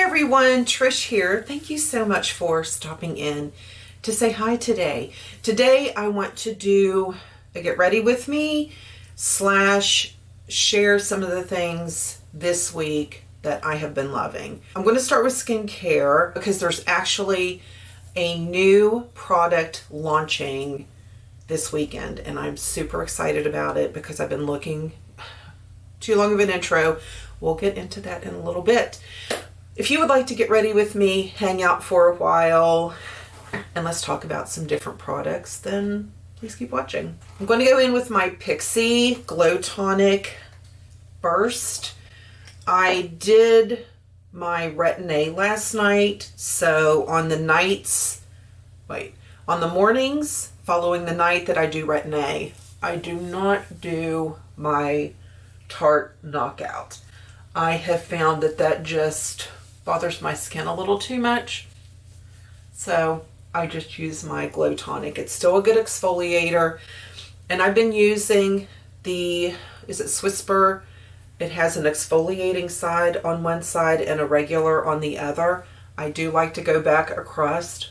everyone, Trish here. Thank you so much for stopping in to say hi today. Today I want to do a get ready with me / share some of the things this week that I have been loving. I'm going to start with skincare because there's actually a new product launching this weekend and I'm super excited about it because I've been looking. Too long of an intro. We'll get into that in a little bit. If you would like to get ready with me, hang out for a while, and let's talk about some different products, then please keep watching. I'm going to go in with my Pixi Glow Tonic first. I did my Retin-A last night, so on the mornings following the night that I do Retin-A, I do not do my Tarte Knockout. I have found that just bothers my skin a little too much. So I just use my Glow Tonic. It's still a good exfoliator. And I've been using is it Swisper? It has an exfoliating side on one side and a regular on the other. I do like to go back across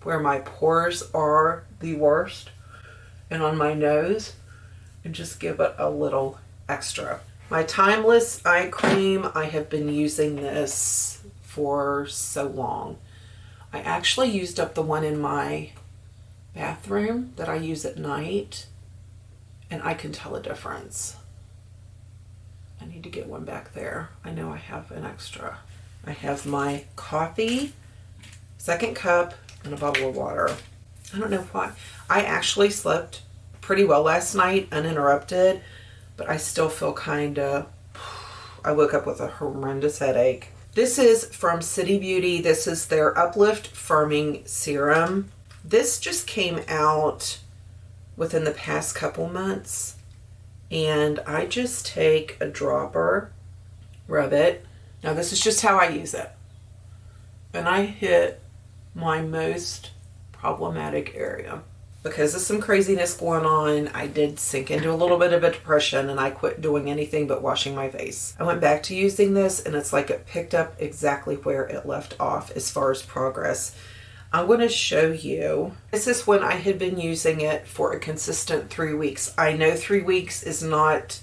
where my pores are the worst and on my nose and just give it a little extra. My Timeless Eye Cream, I have been using this for so long. I actually used up the one in my bathroom that I use at night, and I can tell a difference. I need to get one back there. I know I have an extra. I have my coffee, second cup, and a bottle of water. I don't know why. I actually slept pretty well last night, uninterrupted, but I still feel I woke up with a horrendous headache. This is from City Beauty. This is their Uplift Firming Serum. This just came out within the past couple months, and I just take a dropper, rub it. Now this is just how I use it. And I hit my most problematic area. Because of some craziness going on, I did sink into a little bit of a depression and I quit doing anything but washing my face. I went back to using this and it's like it picked up exactly where it left off as far as progress. I'm going to show you. This is when I had been using it for a consistent 3 weeks. I know 3 weeks is not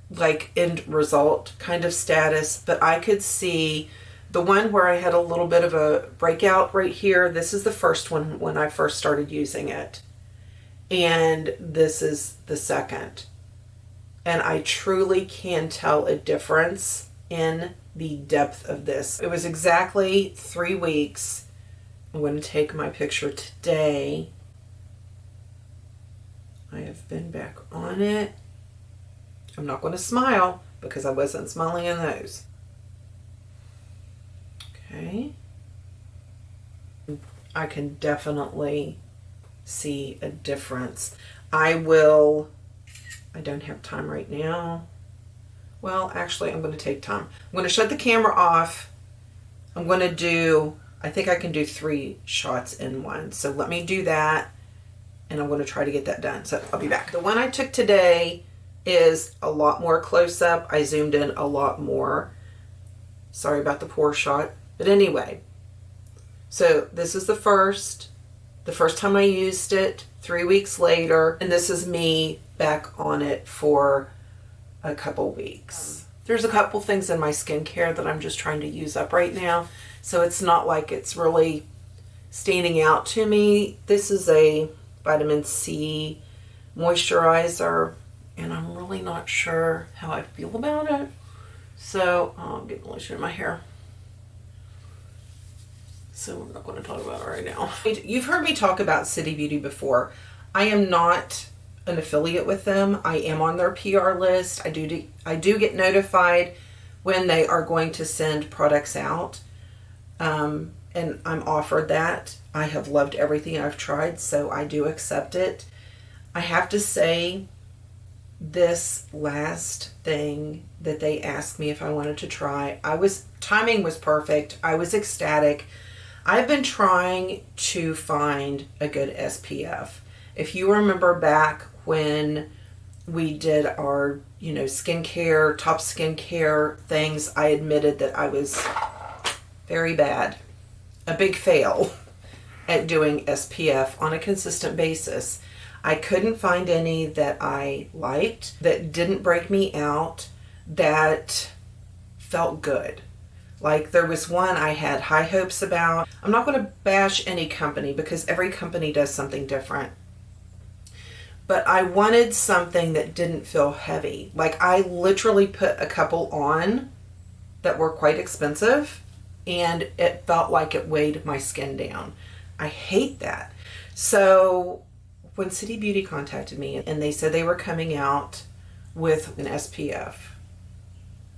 like end result kind of status, but I could see the one where I had a little bit of a breakout right here. This is the first one when I first started using it. And this is the second. And I truly can tell a difference in the depth of this. It was exactly 3 weeks. I'm going to take my picture today. I have been back on it. I'm not going to smile because I wasn't smiling in those. Okay, I can definitely see a difference. I don't have time right now. Well, actually, I'm going to take time. I'm going to shut the camera off. I'm going to I think I can do 3 shots in one. So let me do that, and I'm going to try to get that done. So I'll be back. The one I took today is a lot more close up. I zoomed in a lot more. Sorry about the poor shot. But anyway, so this is the first time I used it, 3 weeks later, and this is me back on it for a couple weeks. There's a couple things in my skincare that I'm just trying to use up right now, so it's not like it's really standing out to me. This is a vitamin C moisturizer, and I'm really not sure how I feel about it. So I'm getting lotion in my hair. So we're not going to talk about it right now. You've heard me talk about City Beauty before. I am not an affiliate with them. I am on their PR list. I do get notified when they are going to send products out. And I'm offered that. I have loved everything I've tried, so I do accept it. I have to say, this last thing that they asked me if I wanted to try, timing was perfect. I was ecstatic. I've been trying to find a good SPF. If you remember back when We did our, skincare, top skincare things. I admitted that I was very bad, a big fail at doing SPF on a consistent basis. I couldn't find any that I liked, that didn't break me out, that felt good. Like there was one I had high hopes about. I'm not going to bash any company because every company does something different. But I wanted something that didn't feel heavy. Like I literally put a couple on that were quite expensive and it felt like it weighed my skin down. I hate that. So when City Beauty contacted me and they said they were coming out with an SPF,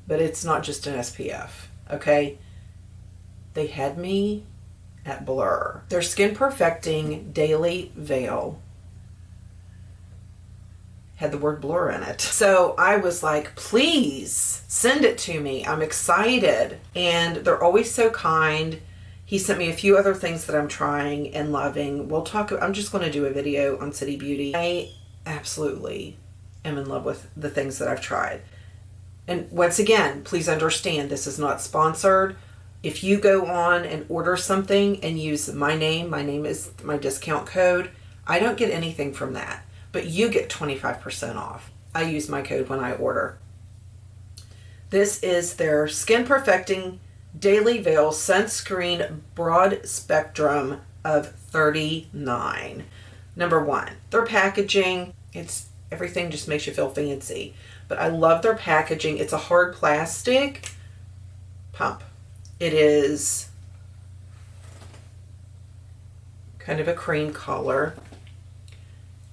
but it's not just an SPF, okay? They had me at Blur. Their Skin Perfecting Daily Veil had the word Blur in it. So I was like, please send it to me. I'm excited. And they're always so kind. He sent me a few other things that I'm trying and loving. I'm just going to do a video on City Beauty. I absolutely am in love with the things that I've tried. And once again, please understand, this is not sponsored. If you go on and order something and use my name is my discount code, I don't get anything from that. But you get 25% off. I use my code when I order. This is their Skin Perfecting Daily Veil Sunscreen Broad Spectrum of 39. Number one, their packaging, everything just makes you feel fancy. But I love their packaging. It's a hard plastic pump. It is kind of a cream color.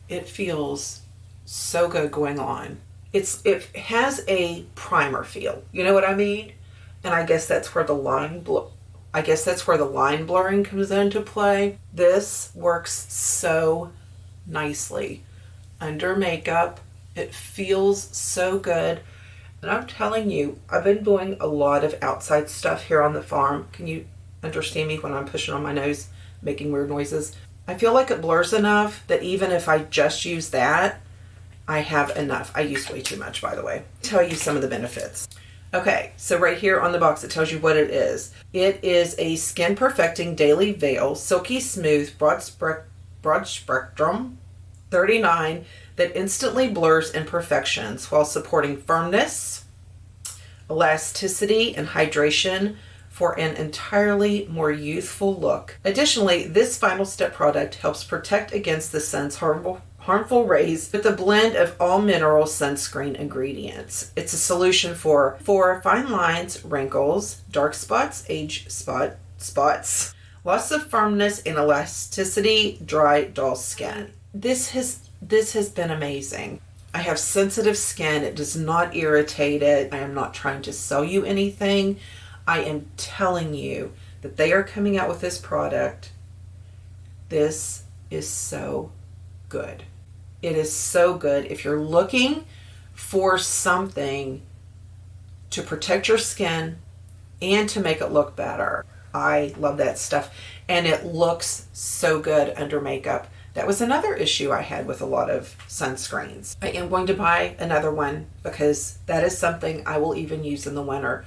It feels so good going on. It has a primer feel. You know what I mean? And I guess that's where the line blurring comes into play. This works so nicely under makeup. It feels so good. And I'm telling you, I've been doing a lot of outside stuff here on the farm. Can you understand me when I'm pushing on my nose, making weird noises? I feel like it blurs enough that even if I just use that, I have enough. I used way too much, by the way. Tell you some of the benefits. Okay, so right here on the box, it tells you what it is. It is a Skin Perfecting Daily Veil, Silky Smooth, Broad Spectrum 39 that instantly blurs imperfections while supporting firmness, elasticity, and hydration for an entirely more youthful look. Additionally, this final step product helps protect against the sun's harmful rays with a blend of all mineral sunscreen ingredients. It's a solution for fine lines, wrinkles, dark spots, age spots, loss of firmness and elasticity, dry, dull skin. This has been amazing. I have sensitive skin. It does not irritate it. I am not trying to sell you anything. I am telling you that they are coming out with this product. This is so good. It is so good. If you're looking for something to protect your skin and to make it look better, I love that stuff. And it looks so good under makeup. That was another issue I had with a lot of sunscreens. I am going to buy another one because that is something I will even use in the winter.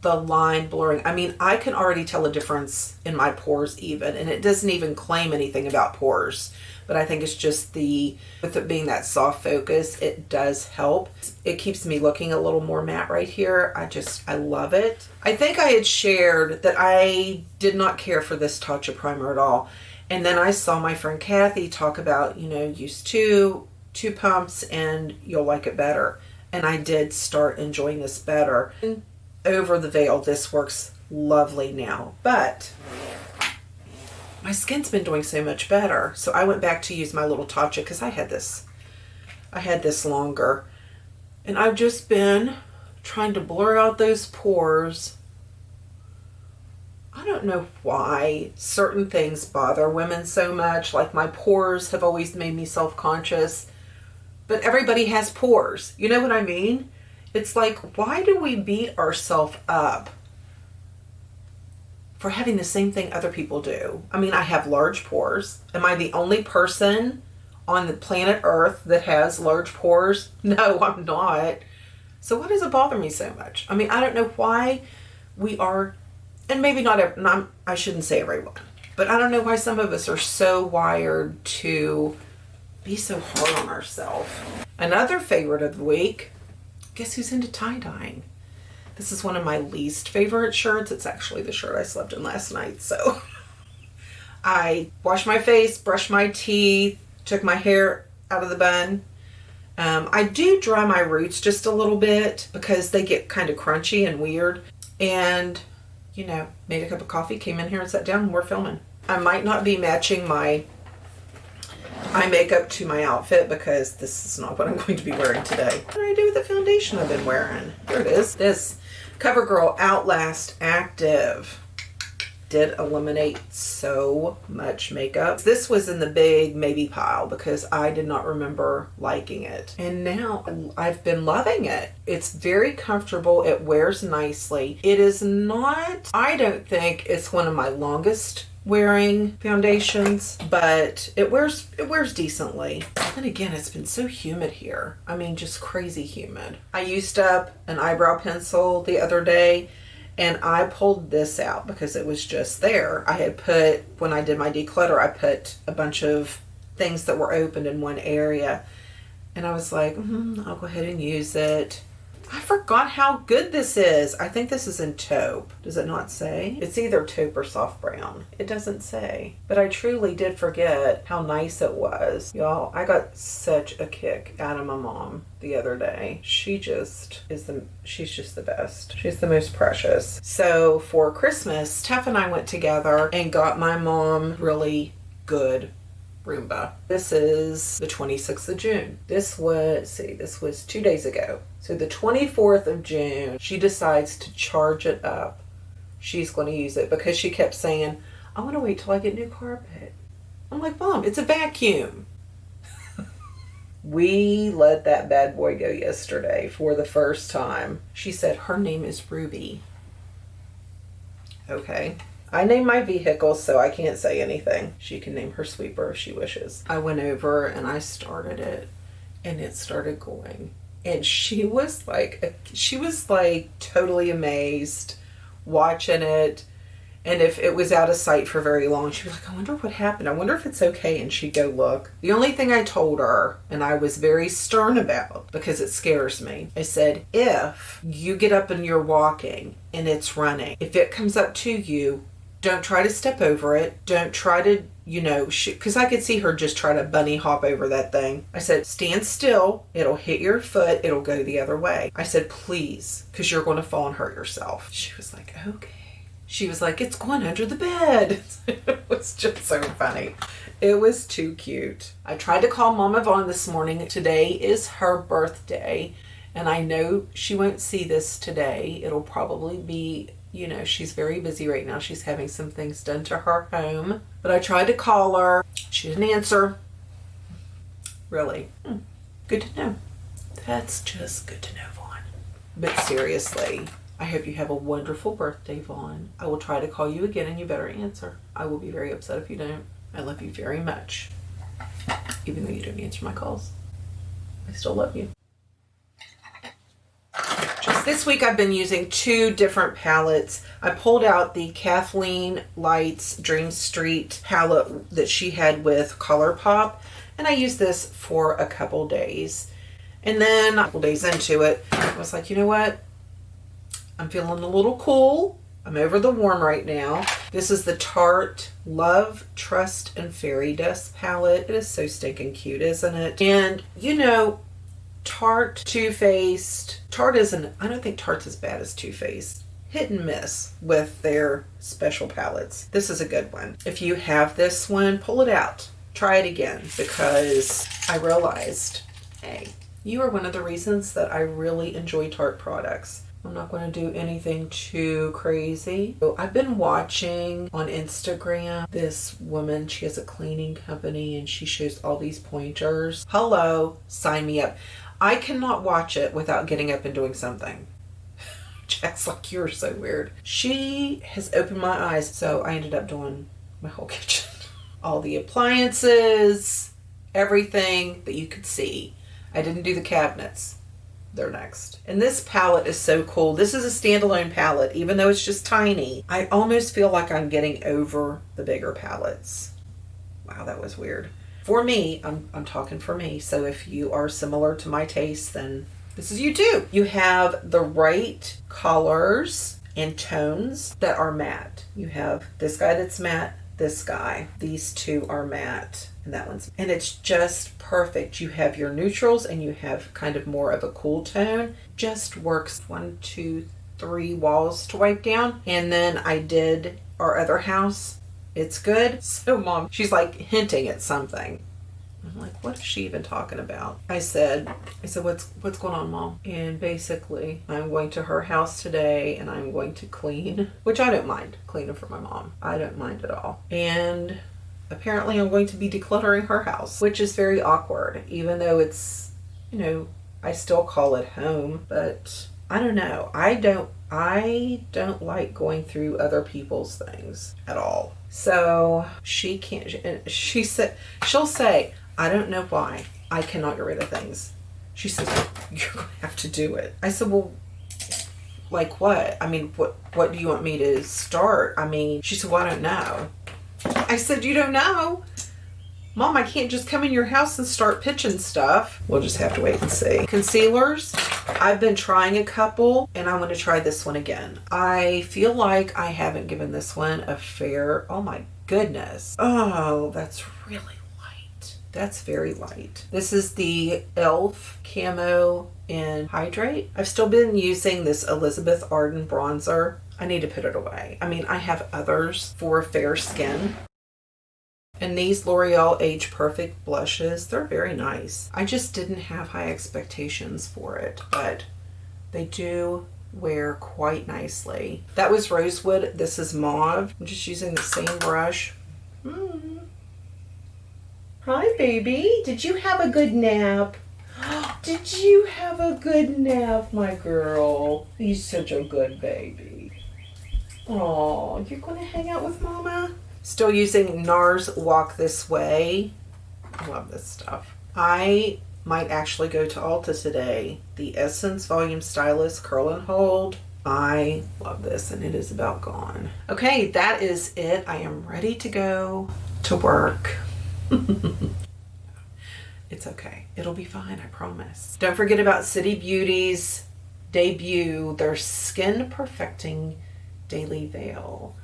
The line blurring. I mean, I can already tell a difference in my pores even, and it doesn't even claim anything about pores. But I think it's just with it being that soft focus, it does help. It keeps me looking a little more matte right here. I love it. I think I had shared that I did not care for this Tatcha primer at all. And then I saw my friend Kathy talk about, use two pumps and you'll like it better. And I did start enjoying this better. Over the veil, this works lovely now. But my skin's been doing so much better. So I went back to use my little Tatcha because I had this longer. And I've just been trying to blur out those pores. I don't know why certain things bother women so much. Like my pores have always made me self-conscious. But everybody has pores. You know what I mean? It's like, why do we beat ourselves up for having the same thing other people do? I mean, I have large pores. Am I the only person on the planet Earth that has large pores? No, I'm not. So why does it bother me so much? I mean, I don't know why we are, and maybe not, I shouldn't say everyone, but I don't know why some of us are so wired to be so hard on ourselves. Another favorite of the week, guess who's into tie-dyeing? This is one of my least favorite shirts. It's actually the shirt I slept in last night. So I washed my face, brushed my teeth, took my hair out of the bun. I do dry my roots just a little bit because they get kind of crunchy and weird. And, you know, made a cup of coffee, came in here and sat down, and we're filming. I might not be matching my eye makeup to my outfit because this is not what I'm going to be wearing today. What do I do with the foundation I've been wearing? Here it is. This CoverGirl Outlast Active did eliminate so much makeup. This was in the big maybe pile because I did not remember liking it. And now I've been loving it. It's very comfortable. It wears nicely. It is not, I don't think it's one of my longest wearing foundations, but it wears decently. And again, it's been so humid here. I mean, just crazy humid. I used up an eyebrow pencil the other day, and I pulled this out because it was just there. I had put, when I did my declutter, I put a bunch of things that were opened in one area. And I was like, I'll go ahead and use it. I forgot how good this is. I think this is in taupe. Does it not say? It's either taupe or soft brown. It doesn't say. But I truly did forget how nice it was. Y'all, I got such a kick out of my mom the other day. She's just the best. She's the most precious. So for Christmas, Tef and I went together and got my mom really good Roomba. This is the 26th of June. This was 2 days ago. So the 24th of June, she decides to charge it up. She's going to use it because she kept saying, I want to wait till I get new carpet. I'm like, Mom, it's a vacuum. We let that bad boy go yesterday for the first time. She said her name is Ruby. Okay. I name my vehicle, so I can't say anything. She can name her sweeper if she wishes. I went over and I started it, and it started going. And she was like totally amazed watching it. And if it was out of sight for very long, she'd be like, I wonder what happened. I wonder if it's okay. And she'd go look. The only thing I told her, and I was very stern about because it scares me, I said, if you get up and you're walking and it's running, if it comes up to you, don't try to step over it. Don't try to, because I could see her just try to bunny hop over that thing. I said, stand still. It'll hit your foot. It'll go the other way. I said, please, because you're going to fall and hurt yourself. She was like, okay. She was like, it's going under the bed. It was just so funny. It was too cute. I tried to call Mama Vaughn this morning. Today is her birthday, and I know she won't see this today. It'll probably be, she's very busy right now. She's having some things done to her home. But I tried to call her. She didn't answer. Really. Good to know. That's just good to know, Vaughn. But seriously, I hope you have a wonderful birthday, Vaughn. I will try to call you again, and you better answer. I will be very upset if you don't. I love you very much. Even though you don't answer my calls. I still love you. Just this week I've been using 2 different palettes. I pulled out the Kathleen Lights Dream Street palette that she had with ColourPop, and I used this for a couple days. And then a couple days into it, I was like, you know what? I'm feeling a little cool. I'm over the warm right now. This is the Tarte Love, Trust, and Fairy Dust palette. It is so stinking cute, isn't it? And Tarte, Too Faced. Tarte isn't, I don't think Tarte's as bad as Too Faced. Hit and miss with their special palettes. This is a good one. If you have this one, pull it out. Try it again, because I realized, hey, you are one of the reasons that I really enjoy Tarte products. I'm not going to do anything too crazy. So I've been watching on Instagram this woman. She has a cleaning company and she shows all these pointers. Hello, sign me up. I cannot watch it without getting up and doing something. Jack's like, you're so weird. She has opened my eyes. So I ended up doing my whole kitchen. All the appliances, everything that you could see. I didn't do the cabinets. They're next. And this palette is so cool. This is a standalone palette, even though it's just tiny. I almost feel like I'm getting over the bigger palettes. Wow, that was weird. For me, I'm talking for me. So if you are similar to my taste, then this is you too. You have the right colors and tones that are matte. You have this guy that's matte, this guy. These two are matte, and that one's, and it's just perfect. You have your neutrals and you have kind of more of a cool tone. Just works. 1, 2, 3 walls to wipe down. And then I did our other house. It's good. So Mom, she's like hinting at something. I'm like, what is she even talking about? I said, what's going on, Mom? And basically, I'm going to her house today and I'm going to clean, which I don't mind cleaning for my mom. I don't mind at all. And apparently I'm going to be decluttering her house, which is very awkward, even though it's, you know, I still call it home, but I don't know. I don't like going through other people's things at all. So she can't, she said, she'll say, I don't know why I cannot get rid of things. She says, you're going to have to do it. I said, well, like what? I mean, what do you want me to start? I mean, she said, well, I don't know. I said, you don't know? Mom, I can't just come in your house and start pitching stuff. We'll just have to wait and see. Concealers, I've been trying a couple and I want to try this one again. I feel like I haven't given this one a fair, oh my goodness. Oh, that's really light. That's very light. This is the e.l.f. Camo in Hydrate. I've still been using this Elizabeth Arden bronzer. I need to put it away. I mean, I have others for fair skin. And these L'Oreal Age Perfect blushes, they're very nice. I just didn't have high expectations for it, but they do wear quite nicely. That was Rosewood. This is Mauve. I'm just using the same brush. Hi, baby. Did you have a good nap? Did you have a good nap, my girl? He's such a good baby. Oh, you're going to hang out with Mama? Still using NARS Walk This Way. I love this stuff. I might actually go to Ulta today. The Essence Volume Stylist Curl and Hold. I love this and it is about gone. Okay, that is it. I am ready to go to work. It's okay. It'll be fine, I promise. Don't forget about City Beauty's debut, their Skin Perfecting Daily Veil.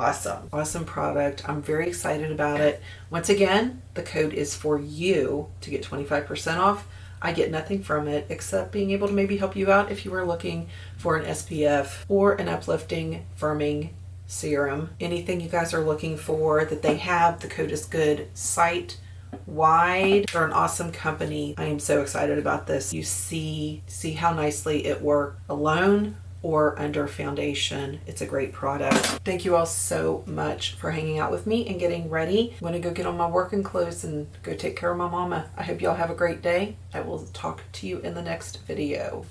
Awesome product. I'm very excited about it. Once again, the code is for you to get 25% off. I get nothing from it except being able to maybe help you out if you are looking for an SPF or an uplifting firming serum. Anything you guys are looking for that they have, the code is good. Site wide. They're an awesome company. I am so excited about this. You see how nicely it works alone or under foundation. It's a great product. Thank you all so much for hanging out with me and getting ready. I'm gonna go get on my working clothes and go take care of my mama. I hope y'all have a great day. I will talk to you in the next video.